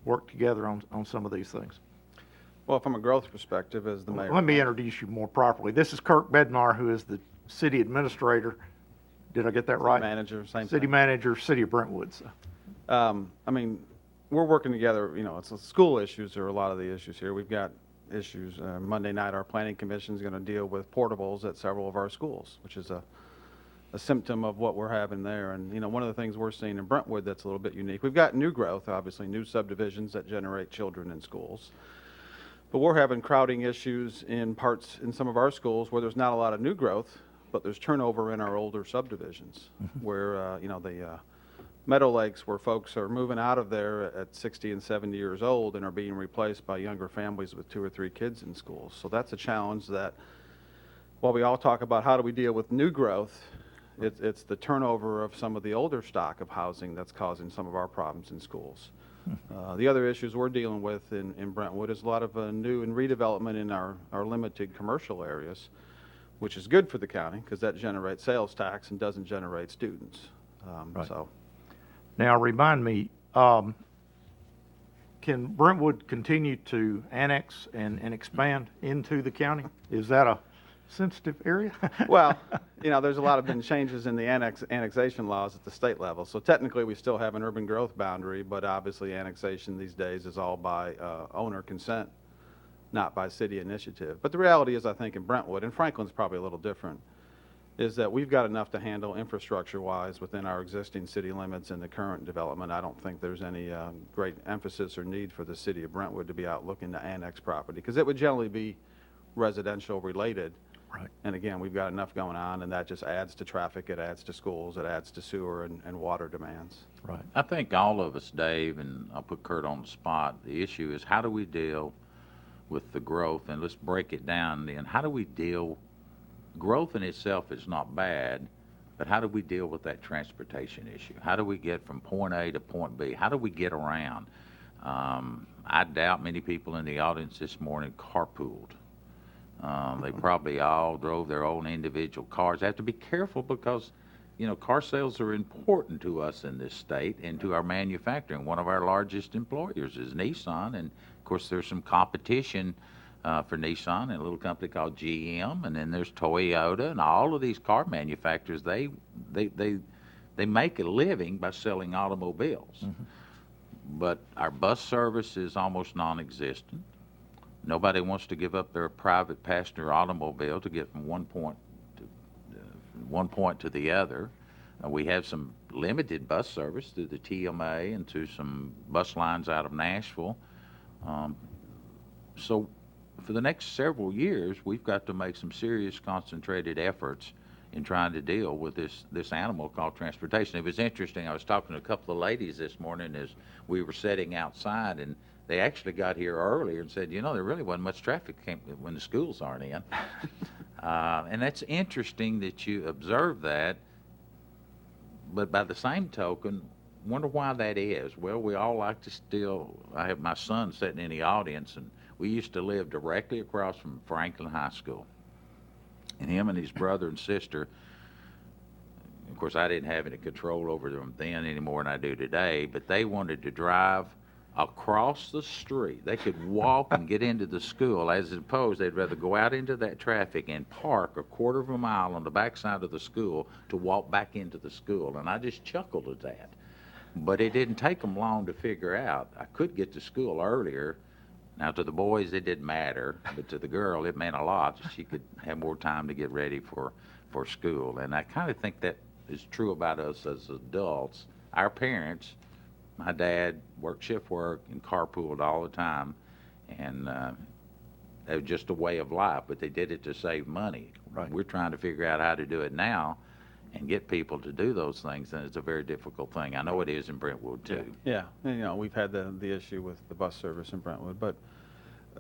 work together on some of these things. Well, from a growth perspective, as the mayor. Let me introduce you more properly. This is Kirk Bednar, who is the city administrator. Did I get that right? Manager, same City thing. manager, City of Brentwood. So. I mean, we're working together, it's the school issues are a lot of the issues here. We've got issues. Monday night, our planning commission is going to deal with portables at several of our schools, which is a symptom of what we're having there. And, one of the things we're seeing in Brentwood that's a little bit unique, we've got new growth, obviously, new subdivisions that generate children in schools. But we're having crowding issues in some of our schools where there's not a lot of new growth, but there's turnover in our older subdivisions, where, the Meadow Lakes, where folks are moving out of there at 60 and 70 years old and are being replaced by younger families with 2 or 3 kids in schools. So that's a challenge that, while we all talk about how do we deal with new growth, it's the turnover of some of the older stock of housing that's causing some of our problems in schools. The other issues we're dealing with in Brentwood is a lot of new and redevelopment in our limited commercial areas, which is good for the county because that generates sales tax and doesn't generate students. Right. So, Now, remind me, can Brentwood continue to annex and expand into the county? Is that a sensitive area? well, there's a lot of been changes in the annexation laws at the state level. So technically, we still have an urban growth boundary, but obviously annexation these days is all by owner consent, not by city initiative. But the reality is, I think in Brentwood, and Franklin's probably a little different, is that we've got enough to handle infrastructure-wise within our existing city limits and the current development. I don't think there's any great emphasis or need for the city of Brentwood to be out looking to annex property, because it would generally be residential related. Right. And again, we've got enough going on, and that just adds to traffic, it adds to schools, it adds to sewer and water demands. Right. I think all of us, Dave, and I'll put Kurt on the spot, the issue is how do we deal with the growth, and let's break it down then. How do we deal, growth in itself is not bad, but how do we deal with that transportation issue? How do we get from point A to point B? How do we get around? I doubt many people in the audience this morning carpooled. They probably all drove their own individual cars. They have to be careful because, car sales are important to us in this state and to our manufacturing. One of our largest employers is Nissan, and of course there's some competition for Nissan and a little company called GM, and then there's Toyota, and all of these car manufacturers, they make a living by selling automobiles. Mm-hmm. But our bus service is almost non-existent. Nobody wants to give up their private passenger automobile to get from one point to the other. We have some limited bus service through the TMA and through some bus lines out of Nashville. So for the next several years, we've got to make some serious concentrated efforts in trying to deal with this animal called transportation. It was interesting. I was talking to a couple of ladies this morning as we were sitting outside, and they actually got here earlier and said, there really wasn't much traffic when the schools aren't in. And that's interesting that you observe that. But by the same token, wonder why that is. Well, we all like to I have my son sitting in the audience, and we used to live directly across from Franklin High School. And him and his brother and sister, of course, I didn't have any control over them then any more than I do today, but they wanted to drive across the street. They could walk and get into the school, as opposed they'd rather go out into that traffic and park a quarter of a mile on the backside of the school to walk back into the school. And I just chuckled at that. But it didn't take them long to figure out I could get to school earlier. Now, to the boys, it didn't matter, but to the girl, it meant a lot. She could have more time to get ready for school. And I kind of think that is true about us as adults. Our parents, my dad worked shift work and carpooled all the time, and it was just a way of life, but they did it to save money. Right. We're trying to figure out how to do it now and get people to do those things, and it's a very difficult thing. I know it is in Brentwood, too. Yeah, and, we've had the issue with the bus service in Brentwood, but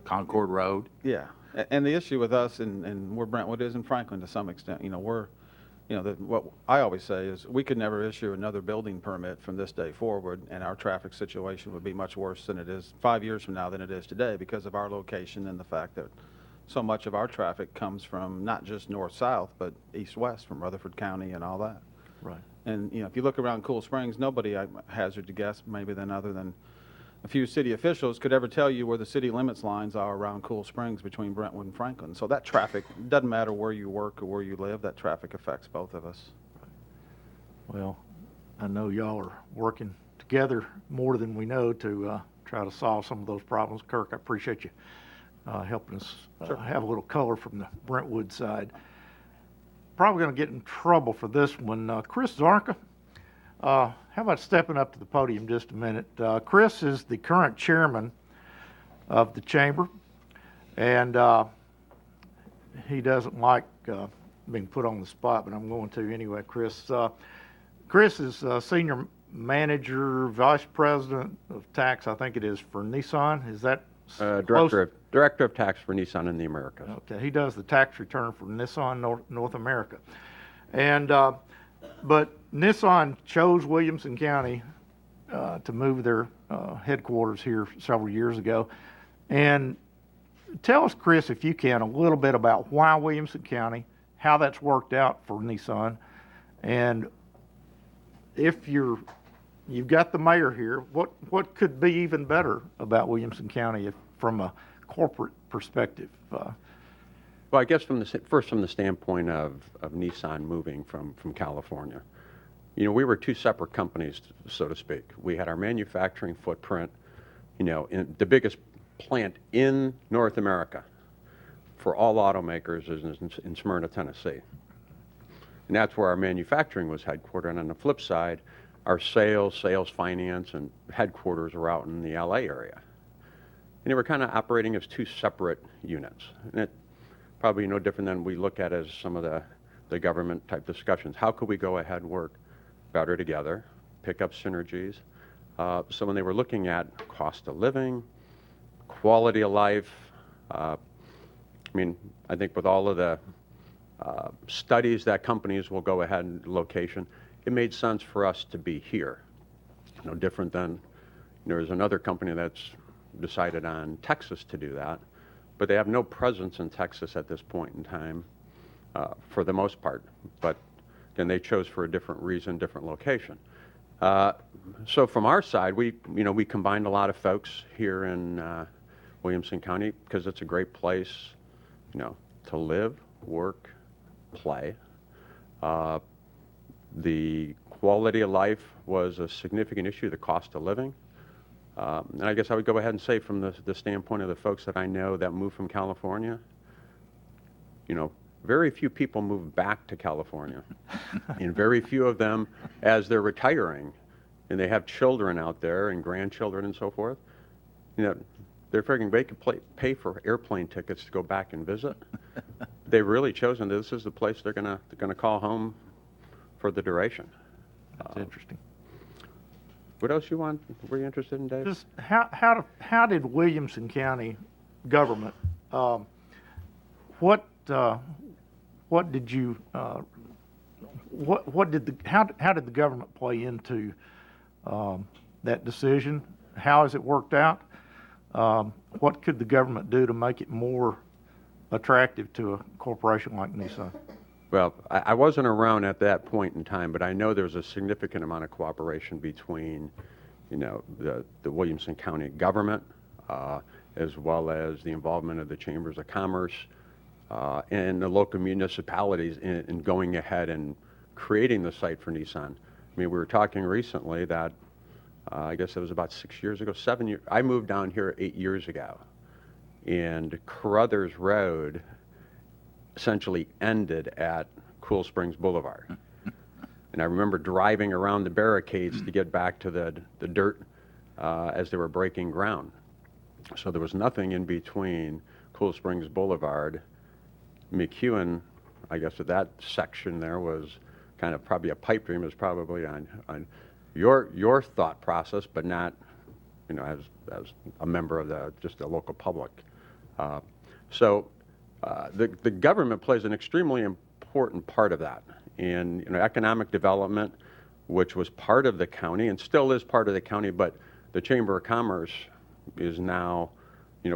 Concord Road. yeah, and the issue with us and where Brentwood is in Franklin to some extent, what I always say is we could never issue another building permit from this day forward, and our traffic situation would be much worse than it is 5 years from now than it is today because of our location and the fact that so much of our traffic comes from not just north-south, but east-west from Rutherford County and all that. Right. And, if you look around Cool Springs, nobody, I hazard to guess, maybe other than a few city officials could ever tell you where the city limits lines are around Cool Springs between Brentwood and Franklin. So that traffic, doesn't matter where you work or where you live, that traffic affects both of us. Well, I know y'all are working together more than we know to try to solve some of those problems. Kirk, I appreciate you helping us have a little color from the Brentwood side. Probably going to get in trouble for this one. Chris Zarka, how about stepping up to the podium just a minute? Chris is the current chairman of the chamber, and he doesn't like being put on the spot, but I'm going to anyway. Chris is senior manager, vice president of tax, I think it is, for Nissan. Is that Director of tax for Nissan in the Americas. Okay, he does the tax return for Nissan North America. And, but Nissan chose Williamson County to move their headquarters here several years ago. And tell us, Chris, if you can, a little bit about why Williamson County, how that's worked out for Nissan, and if you've got the mayor here, what could be even better about Williamson County from a corporate perspective? Well, I guess first from the standpoint of Nissan moving from California. You know, we were two separate companies, so to speak. We had our manufacturing footprint, you know, in the biggest plant in North America for all automakers is in Smyrna, Tennessee. And that's where our manufacturing was headquartered. And on the flip side, our sales finance, and headquarters were out in the LA area. And they were kind of operating as two separate units. And it probably no different than we look at as some of the government type discussions. How could we go ahead and work better together, pick up synergies? So when they were looking at cost of living, quality of life, I mean, I think with all of the studies that companies will go ahead and location, it made sense for us to be here. No different than there's another company that's decided on Texas to do that, but they have no presence in Texas at this point in time for the most part. But then they chose for a different reason, different location. So from our side, we combined a lot of folks here in Williamson County because it's a great place, to live, work, play. The quality of life was a significant issue, the cost of living. And I guess I would go ahead and say from the standpoint of the folks that I know that moved from California, very few people move back to California. And very few of them, as they're retiring, and they have children out there and grandchildren and so forth, they're figuring they could pay for airplane tickets to go back and visit. They've really chosen this is the place they're gonna call home for the duration. That's interesting. What else were you interested in, Dave? Just how did Williamson County government, how did the government play into that decision? How has it worked out? What could the government do to make it more attractive to a corporation like Nissan? Well, I wasn't around at that point in time, but I know there's a significant amount of cooperation between, the Williamson County government, as well as the involvement of the chambers of commerce and the local municipalities in going ahead and creating the site for Nissan. I mean, we were talking recently that I guess it was about 6 years ago, 7 years. I moved down here 8 years ago, and Carruthers Road essentially ended at Cool Springs Boulevard. And I remember driving around the barricades to get back to the dirt as they were breaking ground. So there was nothing in between Cool Springs Boulevard. McEwen, I guess that section there was kind of probably a pipe dream. It was probably on your thought process, but not, as a member of just the local public. So the government plays an extremely important part of that. And economic development, which was part of the county and still is part of the county, but the Chamber of Commerce is now,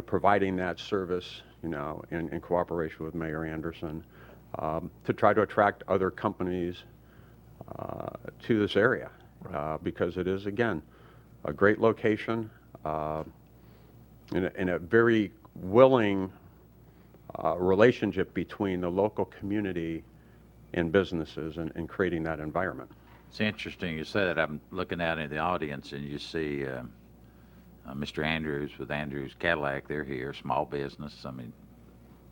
providing that service, in cooperation with Mayor Anderson, to try to attract other companies to this area. Because it is, again, a great location. in a very willing relationship between the local community and businesses and creating that environment. It's interesting you say that. I'm looking out in the audience and you see Mr. Andrews with Andrews Cadillac. They're here, small business. I mean,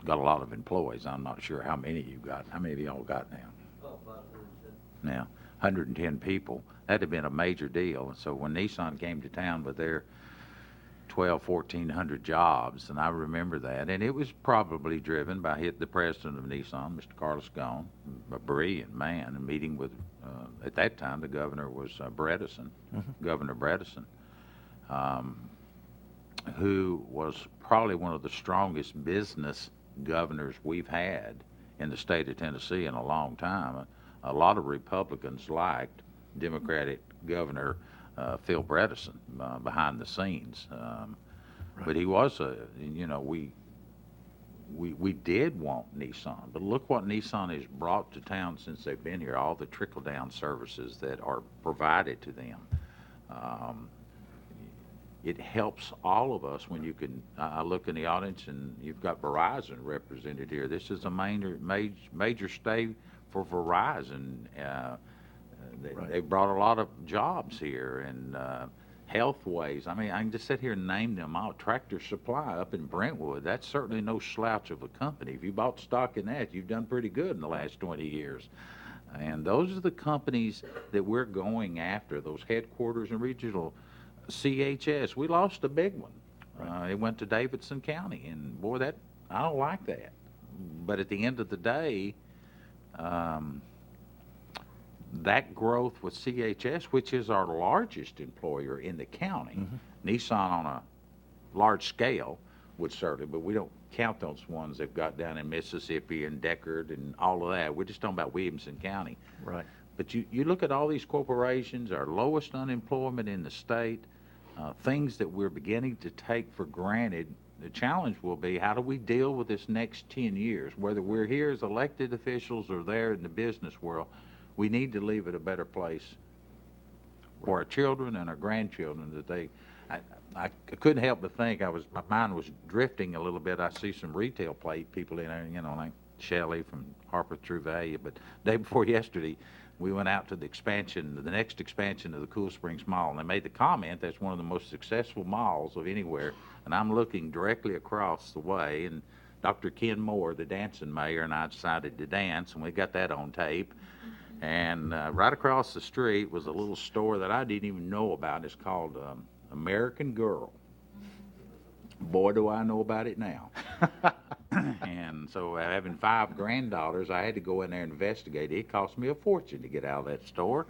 got a lot of employees. I'm not sure how many you got. How many of y'all got now? Oh, about 110. Now, 110 people. That'd have been a major deal. And so when Nissan came to town with their 1,400 jobs, and I remember that, and it was probably driven by the president of Nissan, Mr. Carlos Ghosn, a brilliant man, and meeting with, at that time, the governor was Bredesen, Governor Bredesen, who was probably one of the strongest business governors we've had in the state of Tennessee in a long time. A lot of Republicans liked Democratic Governor Phil Bredesen behind the scenes, but he was we did want Nissan, but look what Nissan has brought to town since they've been here. All the trickle-down services that are provided to them. It helps all of us when you can. I look in the audience and you've got Verizon represented here. This is a major stay for Verizon. They brought a lot of jobs here and Healthways. I mean, I can just sit here and name them all. Tractor Supply up in Brentwood. That's certainly no slouch of a company. If you bought stock in that, you've done pretty good in the last 20 years. And those are the companies that we're going after, those headquarters and regional. CHS, we lost a big one. It went to Davidson County, and boy, I don't like that. But at the end of the day, that growth with CHS, which is our largest employer in the county, Nissan on a large scale would certainly, but we don't count those ones they've got down in Mississippi and Deckard and all of that. We're just talking about Williamson County. Right. But you look at all these corporations, our lowest unemployment in the state, things that we're beginning to take for granted. The challenge will be, how do we deal with this next 10 years? Whether we're here as elected officials or there in the business world, we need to leave it a better place for our children and our grandchildren. That I couldn't help but think, my mind was drifting a little bit. I see some retail people in there, like Shelley from Harper True Value. But day before yesterday, we went out to the next expansion of the Cool Springs Mall, and they made the comment that's one of the most successful malls of anywhere. And I'm looking directly across the way, and Dr. Ken Moore, the dancing mayor, and I decided to dance, and we got that on tape. And right across the street was a little store that I didn't even know about. It's called American Girl. Boy, do I know about it now. And so having 5 granddaughters, I had to go in there and investigate. It cost me a fortune to get out of that store.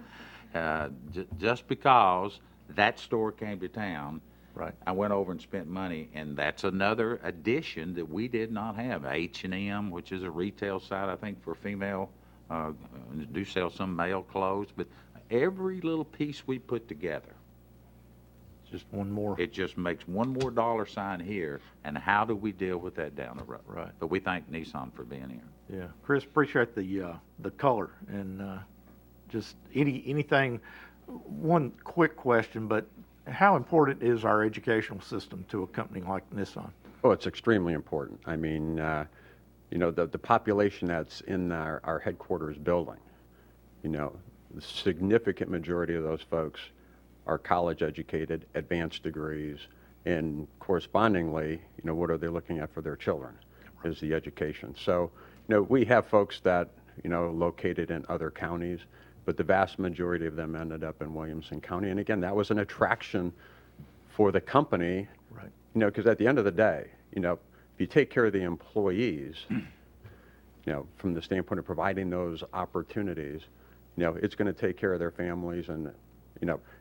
Just because that store came to town, Right. I went over and spent money, and that's another addition that we did not have. H&M, which is a retail site, I think, for female, do sell some male clothes, but every little piece we put together, Just one more. it just makes one more dollar sign here, and how do we deal with that down the road? Right. But we thank Nissan for being here. Yeah, Chris, appreciate the color and just anything. One quick question, but how important is our educational system to a company like Nissan? Oh, it's extremely important. I mean, the population that's in our headquarters building, the significant majority of those folks are college educated, advanced degrees, and correspondingly, what are they looking at for their children is the education. So, we have folks that, located in other counties, but the vast majority of them ended up in Williamson County. And again, that was an attraction for the company, Right. Because at the end of the day, if you take care of the employees, from the standpoint of providing those opportunities, it's going to take care of their families and,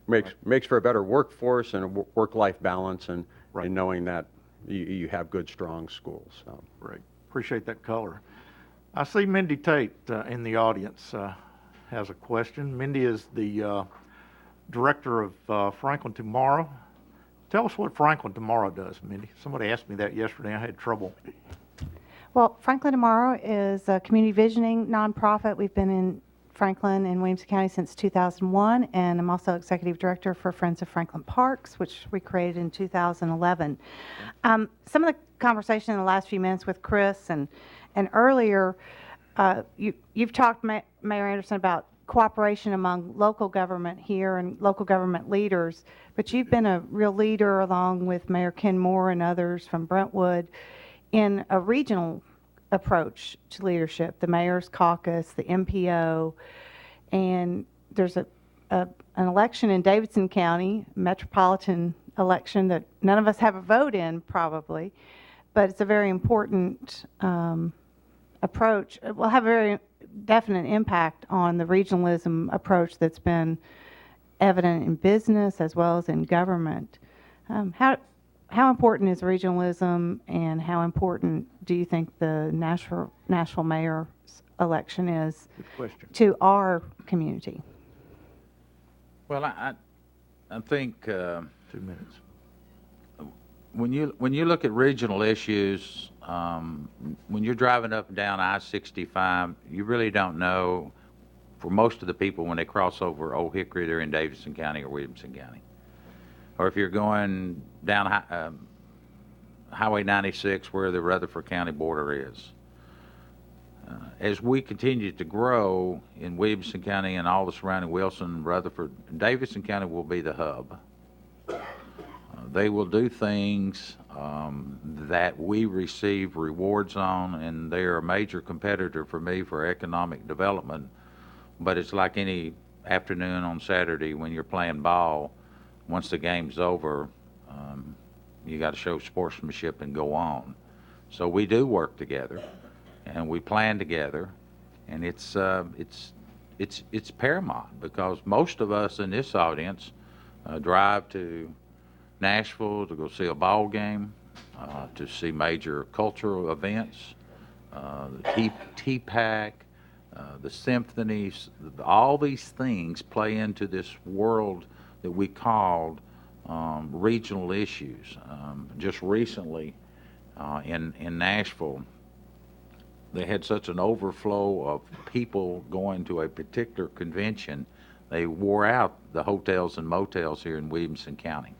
makes for a better workforce and a work-life balance and, Right. and knowing that you have good, strong schools. So. Great. Appreciate that color. I see Mindy Tate in the audience has a question. Mindy is the director of Franklin Tomorrow. Tell us what Franklin Tomorrow does, Mindy. Somebody asked me that yesterday. I had trouble. Well, Franklin Tomorrow is a community visioning nonprofit. We've been in Franklin and Williamson County since 2001, and I'm also executive director for Friends of Franklin Parks, which we created in 2011. Some of the conversation in the last few minutes with Chris and earlier, you've talked, Mayor Anderson, about cooperation among local government here and local government leaders, but you've been a real leader along with Mayor Ken Moore and others from Brentwood in a regional approach to leadership, the Mayor's Caucus, the MPO, and there's an election in Davidson County, metropolitan election that none of us have a vote in probably, but it's a very important approach. It will have a very definite impact on the regionalism approach that's been evident in business as well as in government. How important is regionalism, and how important do you think the national mayor's election is to our community? Well, I think 2 minutes. when you look at regional issues, when you're driving up and down I-65, you really don't know, for most of the people, when they cross over Old Hickory, they're in Davidson County or Williamson County. Or if you're going down Highway 96 where the Rutherford County border is. As we continue to grow in Williamson County and all the surrounding Wilson, Rutherford, Davidson County will be the hub. They will do things that we receive rewards on, and they are a major competitor for me for economic development. But it's like any afternoon on Saturday when you're playing ball. Once the game's over, you got to show sportsmanship and go on. So we do work together, and we plan together, and it's paramount because most of us in this audience drive to Nashville to go see a ball game, to see major cultural events, the TPAC, the symphonies. All these things play into this world that we called regional issues. Just recently in Nashville, they had such an overflow of people going to a particular convention, they wore out the hotels and motels here in Williamson County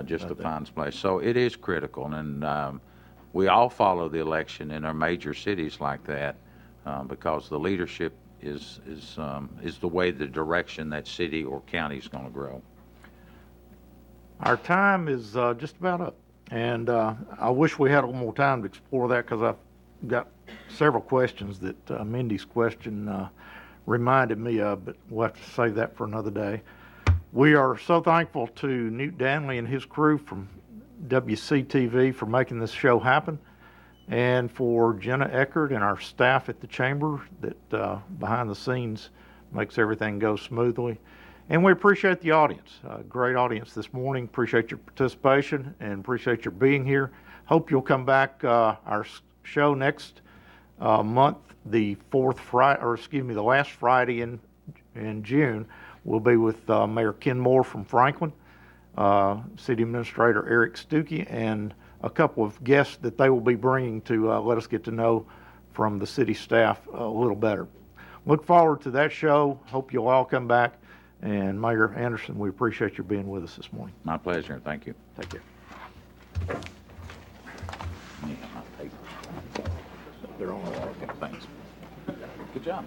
just to find a place. So it is critical, and we all follow the election in our major cities like that because the leadership is the way, the direction that city or county is going to grow. Our time is just about up, and I wish we had a little more time to explore that because I've got several questions that Mindy's question reminded me of, but we'll have to save that for another day. We are so thankful to Newt Danley and his crew from WCTV for making this show happen, and for Jenna Eckert and our staff at the Chamber that behind the scenes makes everything go smoothly. And we appreciate the audience. Great audience this morning. Appreciate your participation and appreciate your being here. Hope you'll come back. Our show next month, the last Friday in June, will be with Mayor Ken Moore from Franklin, City Administrator Eric Stuckey, and a couple of guests that they will be bringing to let us get to know from the city staff a little better. Look forward to that show. Hope you'll all come back. And Mayor Anderson, we appreciate your being with us this morning. My pleasure. Thank you. Take care. Yeah, my paper. They're on the wall. Okay, thanks. Good job.